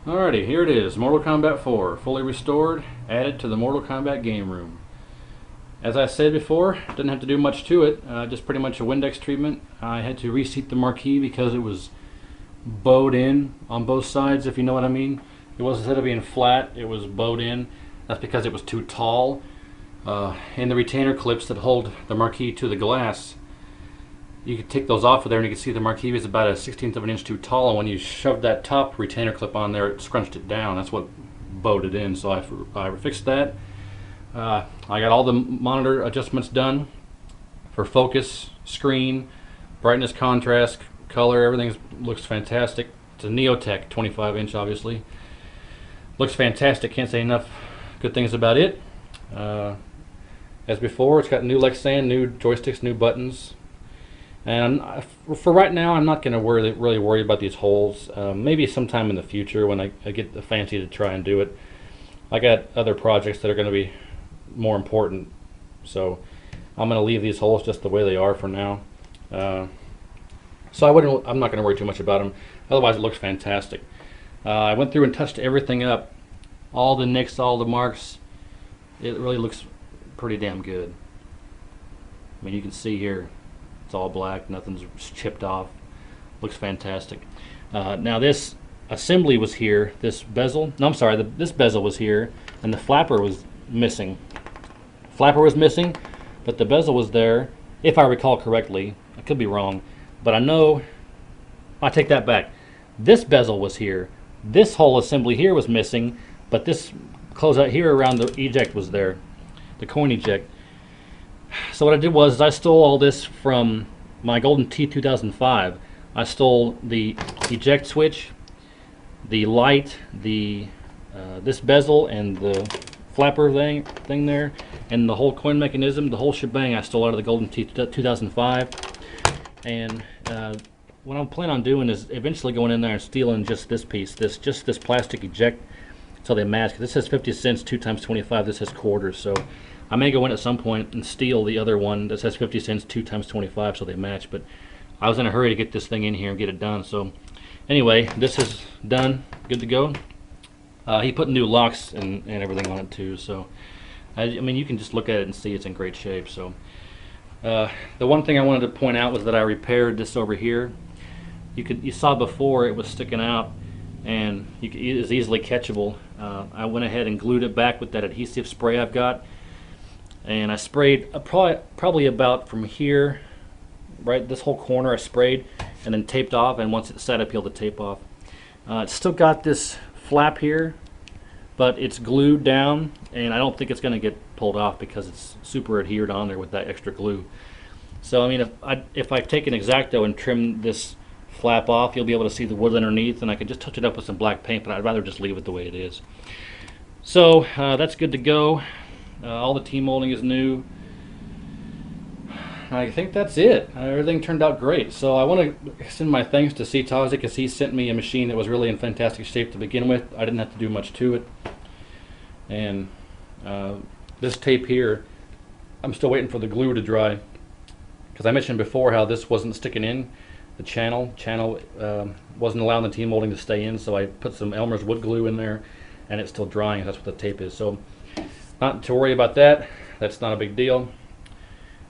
Alrighty, here it is, Mortal Kombat 4, fully restored, added to the Mortal Kombat game room. As I said before, didn't have to do much to it, just pretty much a Windex treatment. I had to reseat the marquee because it was bowed in on both sides, if you know what I mean. It was, instead of being flat, it was bowed in. That's because it was too tall. And the retainer clips that hold the marquee to the glass, you could take those off of there and you can see the marquee is about a 1/16 of an inch too tall, and when you shoved that top retainer clip on there, it scrunched it down. That's what bowed it in. So I fixed that. I got all the monitor adjustments done for focus, screen, brightness, contrast, color. Everything looks fantastic. It's a Neotech 25-inch, obviously. Looks fantastic. Can't say enough good things about it. As before, it's got new Lexan, new joysticks, new buttons. And for right now, I'm not going to really worry about these holes. Maybe sometime in the future when I get the fancy to try and do it. I got other projects that are going to be more important, so I'm going to leave these holes just the way they are for now. So I'm not going to worry too much about them. Otherwise, it looks fantastic. I went through and touched everything up, all the nicks, all the marks. It really looks pretty damn good. I mean, you can see here. It's all black, nothing's chipped off. Looks fantastic. Now this assembly was here, this bezel, no I'm sorry, this bezel was here, and the flapper was missing. Flapper was missing, but the bezel was there, if I recall correctly. I could be wrong, but I know, I take that back. This bezel was here, this whole assembly here was missing, but this closeout here around the eject was there, the coin eject. So what I did was I stole all this from my Golden T 2005. I stole the eject switch, the light, this bezel, and the flapper thing there, and the whole coin mechanism, the whole shebang. I stole out of the Golden T 2005. And what I'm planning on doing is eventually going in there and stealing just this piece, just this plastic eject, so they match. This says 50 cents, 2 times 25. This says quarters. So I may go in at some point and steal the other one that says 50 cents, 2 times 25, so they match. But I was in a hurry to get this thing in here and get it done. So anyway, this is done, good to go. He put new locks and everything on it too. So I mean, you can just look at it and see it's in great shape. So the one thing I wanted to point out was that I repaired this over here. You saw before it was sticking out, and it was easily catchable. I went ahead and glued it back with that adhesive spray I've got. And I sprayed probably about from here, right, this whole corner I sprayed and then taped off, and once it's set I peeled the tape off. It's still got this flap here, but it's glued down, and I don't think it's going to get pulled off because it's super adhered on there with that extra glue. So I mean, if I take an X-Acto and trim this flap off, you'll be able to see the wood underneath, and I could just touch it up with some black paint, but I'd rather just leave it the way it is. So that's good to go. All the T-molding is new. I think that's it. Everything turned out great. So I want to extend my thanks to C-Toxic, because he sent me a machine that was really in fantastic shape to begin with. I didn't have to do much to it. And this tape here, I'm still waiting for the glue to dry, because I mentioned before how this wasn't sticking in. The channel wasn't allowing the T-molding to stay in, so I put some Elmer's wood glue in there, and it's still drying. That's what the tape is. So not to worry about that. That's not a big deal.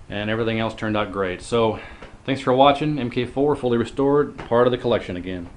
And everything else turned out great. So thanks for watching. MK4 fully restored, part of the collection again.